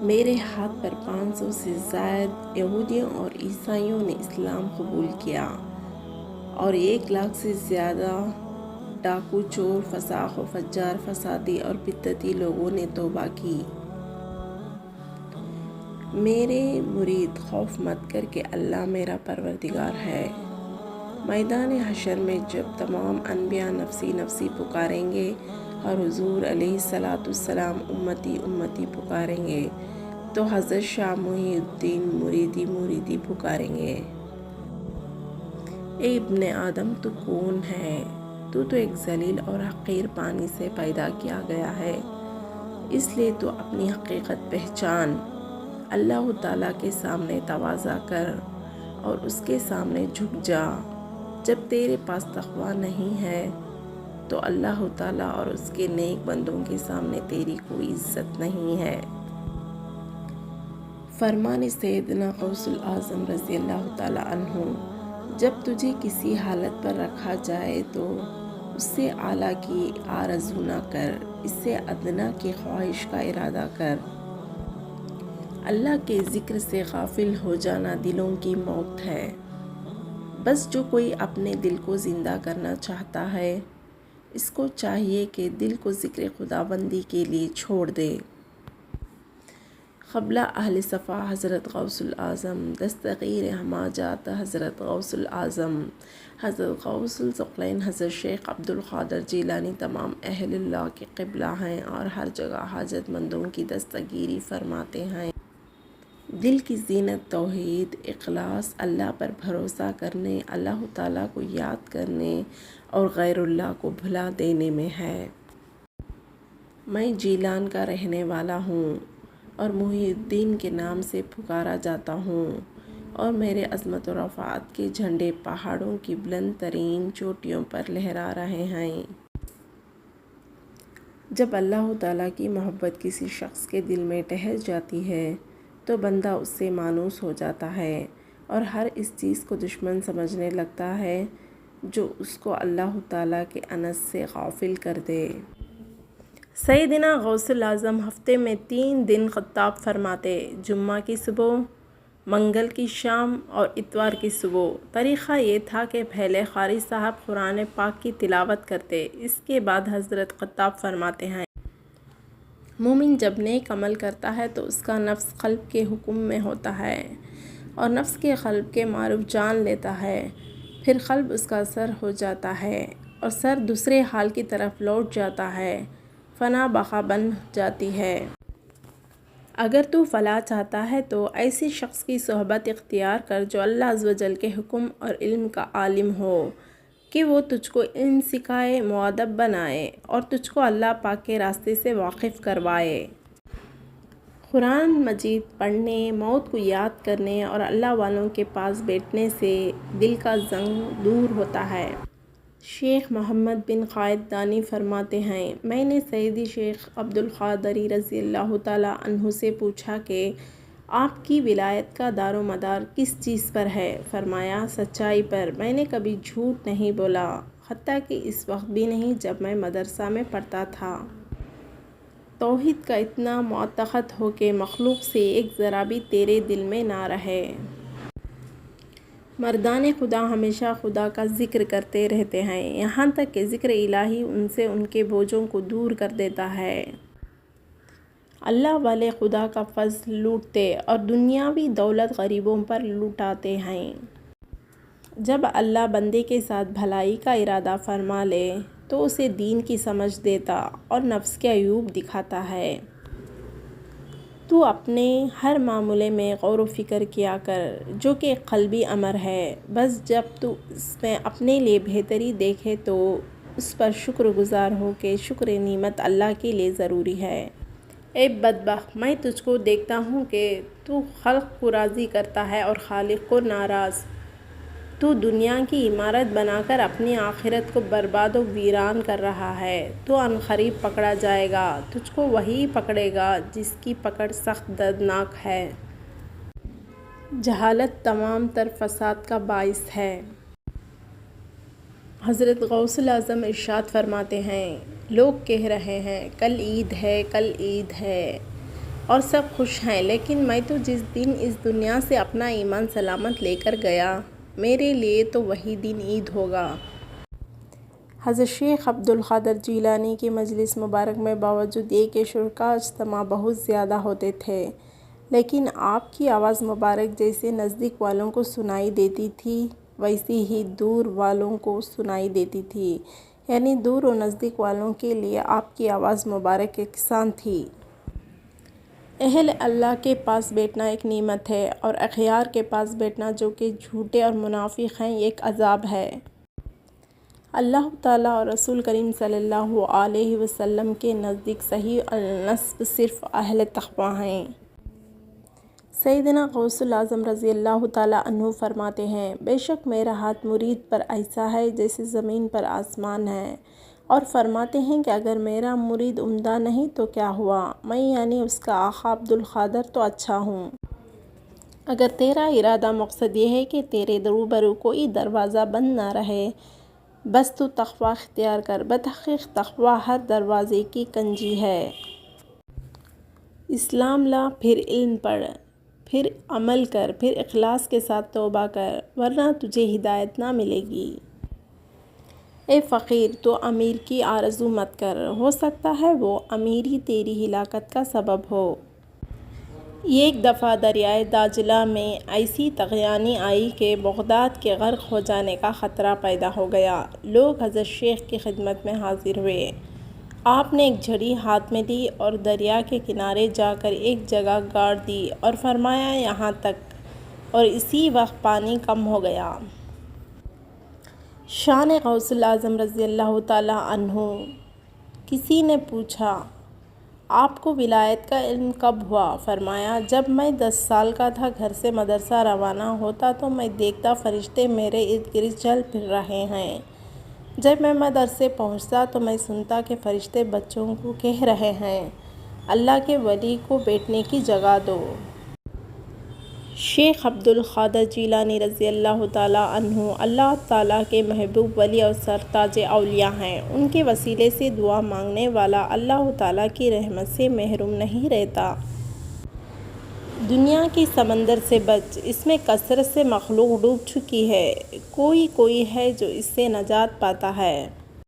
میرے ہاتھ پر 500 سے زائد یہودیوں اور عیسائیوں نے اسلام قبول کیا اور 1 لاکھ سے زیادہ ڈاکو، چور، فساق و فجار، فسادی اور بدعتی لوگوں نے توبہ کی۔ میرے مرید خوف مت کر کہ اللہ میرا پروردگار ہے۔ میدان حشر میں جب تمام انبیاء نفسی نفسی پکاریں گے اور حضور علیہ الصلاۃ والسلام امتی امتی پکاریں گے تو حضرت شاہ محی الدین مریدی مریدی پکاریں گے، اے ابن آدم تو کون ہے؟ تو ایک ذلیل اور حقیر پانی سے پیدا کیا گیا ہے، اس لیے تو اپنی حقیقت پہچان۔ اللہ تعالیٰ کے سامنے تواضع کر اور اس کے سامنے جھک جا۔ جب تیرے پاس تقویٰ نہیں ہے تو اللہ تعالیٰ اور اس کے نیک بندوں کے سامنے تیری کوئی عزت نہیں ہے۔ فرمان سیدنا غوث الاعظم رضی اللہ تعالیٰ عنہ، جب تجھے کسی حالت پر رکھا جائے تو اس سے اعلیٰ کی آرزو نہ کر، اس سے ادنیٰ کی خواہش کا ارادہ کر۔ اللہ کے ذکر سے غافل ہو جانا دلوں کی موت ہے۔ بس جو کوئی اپنے دل کو زندہ کرنا چاہتا ہے، اس کو چاہیے کہ دل کو ذکر خداوندی کے لیے چھوڑ دے۔ قبلہ اہل صفا حضرت غوث الاعظم، دستگیر ہماجات حضرت غوث الاعظم، حضرت غوث الثقلین حضرت شیخ عبد القادر جیلانی تمام اہل اللہ کے قبلہ ہیں اور ہر جگہ حاجت مندوں کی دستگیری فرماتے ہیں۔ دل کی زینت توحید، اخلاص، اللہ پر بھروسہ کرنے، اللہ تعالیٰ کو یاد کرنے اور غیر اللہ کو بھلا دینے میں ہے۔ میں جیلان کا رہنے والا ہوں اور محی الدین کے نام سے پکارا جاتا ہوں، اور میرے عظمت و رفعت کے جھنڈے پہاڑوں کی بلند ترین چوٹیوں پر لہرا رہے ہیں۔ جب اللہ تعالیٰ کی محبت کسی شخص کے دل میں ٹھہر جاتی ہے تو بندہ اس سے مانوس ہو جاتا ہے اور ہر اس چیز کو دشمن سمجھنے لگتا ہے جو اس کو اللہ تعالیٰ کے انس سے غافل کر دے۔ سیدنا غوث الاعظم ہفتے میں 3 دن خطاب فرماتے، جمعہ کی صبح، منگل کی شام اور اتوار کی صبح۔ طریقہ یہ تھا کہ پہلے قاری صاحب قرآن پاک کی تلاوت کرتے، اس کے بعد حضرت خطاب فرماتے ہیں۔ مومن جب نیک عمل کرتا ہے تو اس کا نفس قلب کے حکم میں ہوتا ہے اور نفس کے قلب کے معروف جان لیتا ہے، پھر قلب اس کا سر ہو جاتا ہے اور سر دوسرے حال کی طرف لوٹ جاتا ہے، فنا بقا بن جاتی ہے۔ اگر تو فلاح چاہتا ہے تو ایسی شخص کی صحبت اختیار کر جو اللہ عز و جل کے حکم اور علم کا عالم ہو، کہ وہ تجھ کو علم سکھائے، مؤدب بنائے اور تجھ کو اللہ پاک کے راستے سے واقف کروائے۔ قرآن مجید پڑھنے، موت کو یاد کرنے اور اللہ والوں کے پاس بیٹھنے سے دل کا زنگ دور ہوتا ہے۔ شیخ محمد بن قائد دانی فرماتے ہیں، میں نے سیدی شیخ عبد القادری رضی اللہ تعالیٰ عنہ سے پوچھا کہ آپ کی ولایت کا دار و مدار کس چیز پر ہے؟ فرمایا، سچائی پر۔ میں نے کبھی جھوٹ نہیں بولا، حتیٰ کہ اس وقت بھی نہیں جب میں مدرسہ میں پڑھتا تھا۔ توحید کا اتنا معتقد ہو کہ مخلوق سے ایک ذرہ بھی تیرے دل میں نہ رہے۔ مردان خدا ہمیشہ خدا کا ذکر کرتے رہتے ہیں، یہاں تک کہ ذکر الہی ان سے ان کے بوجھوں کو دور کر دیتا ہے۔ اللہ والے خدا کا فضل لوٹتے اور دنیاوی دولت غریبوں پر لوٹاتے ہیں۔ جب اللہ بندے کے ساتھ بھلائی کا ارادہ فرما لے تو اسے دین کی سمجھ دیتا اور نفس کے عیوب دکھاتا ہے۔ تو اپنے ہر معاملے میں غور و فکر کیا کر، جو کہ ایک قلبی امر ہے۔ بس جب تو اس میں اپنے لیے بہتری دیکھے تو اس پر شکر گزار ہو کہ شکر نعمت اللہ کے لیے ضروری ہے۔ اے بدبخت، میں تجھ کو دیکھتا ہوں کہ تو خلق کو راضی کرتا ہے اور خالق کو ناراض۔ تو دنیا کی عمارت بنا کر اپنی آخرت کو برباد و ویران کر رہا ہے۔ تو عنقریب پکڑا جائے گا، تجھ کو وہی پکڑے گا جس کی پکڑ سخت دردناک ہے۔ جہالت تمام تر فساد کا باعث ہے۔ حضرت غوث الاعظم ارشاد فرماتے ہیں، لوگ کہہ رہے ہیں کل عید ہے، کل عید ہے، اور سب خوش ہیں، لیکن میں تو جس دن اس دنیا سے اپنا ایمان سلامت لے کر گیا، میرے لیے تو وہی دن عید ہوگا۔ حضرت شیخ عبد القادر جیلانی کی مجلس مبارک میں باوجود یہ کہ شرکاء اجتماع بہت زیادہ ہوتے تھے، لیکن آپ کی آواز مبارک جیسے نزدیک والوں کو سنائی دیتی تھی ویسی ہی دور والوں کو سنائی دیتی تھی، یعنی دور و نزدیک والوں کے لیے آپ کی آواز مبارک یکساں تھی۔ اہل اللہ کے پاس بیٹھنا ایک نعمت ہے، اور اخیار کے پاس بیٹھنا جو کہ جھوٹے اور منافق ہیں ایک عذاب ہے۔ اللہ تعالیٰ اور رسول کریم صلی اللہ علیہ وسلم کے نزدیک صحیح النسب صرف اہل تقویٰ ہیں۔ سیدنا غوث الاعظم رضی اللہ تعالیٰ عنہ فرماتے ہیں، بے شک میرا ہاتھ مرید پر ایسا ہے جیسے زمین پر آسمان ہے، اور فرماتے ہیں کہ اگر میرا مرید عمدہ نہیں تو کیا ہوا، میں یعنی اس کا آقا عبد القادر تو اچھا ہوں۔ اگر تیرا ارادہ مقصد یہ ہے کہ تیرے روبرو کوئی دروازہ بند نہ رہے، بس تو تقویٰ اختیار کر، بتحقیق تقویٰ ہر دروازے کی کنجی ہے۔ اسلام لا، پھر علم پڑھ، پھر عمل کر، پھر اخلاص کے ساتھ توبہ کر، ورنہ تجھے ہدایت نہ ملے گی۔ اے فقیر، تو امیر کی آرزو مت کر، ہو سکتا ہے وہ امیری تیری ہلاکت کا سبب ہو۔ ایک دفعہ دریائے دجلہ میں ایسی طغیانی آئی کہ بغداد کے غرق ہو جانے کا خطرہ پیدا ہو گیا۔ لوگ حضرت شیخ کی خدمت میں حاضر ہوئے۔ آپ نے ایک جھڑی ہاتھ میں لی اور دریا کے کنارے جا کر ایک جگہ گاڑ دی اور فرمایا یہاں تک، اور اسی وقت پانی کم ہو گیا۔ شان غوث الاعظم رضی اللہ تعالیٰ عنہ۔ کسی نے پوچھا، آپ کو ولایت کا علم کب ہوا؟ فرمایا، جب میں 10 سال کا تھا، گھر سے مدرسہ روانہ ہوتا تو میں دیکھتا فرشتے میرے ارد گرد چل پھر رہے ہیں۔ جب میں مدرسے پہنچتا تو میں سنتا کہ فرشتے بچوں کو کہہ رہے ہیں، اللہ کے ولی کو بیٹھنے کی جگہ دو۔ شیخ عبد القادر جیلانی رضی اللہ تعالیٰ عنہ اللہ تعالیٰ کے محبوب ولی اور سرتاج اولیاء ہیں۔ ان کے وسیلے سے دعا مانگنے والا اللہ تعالیٰ کی رحمت سے محروم نہیں رہتا۔ دنیا کی سمندر سے بچ، اس میں کثرت سے مخلوق ڈوب چکی ہے، کوئی ہے جو اس سے نجات پاتا ہے۔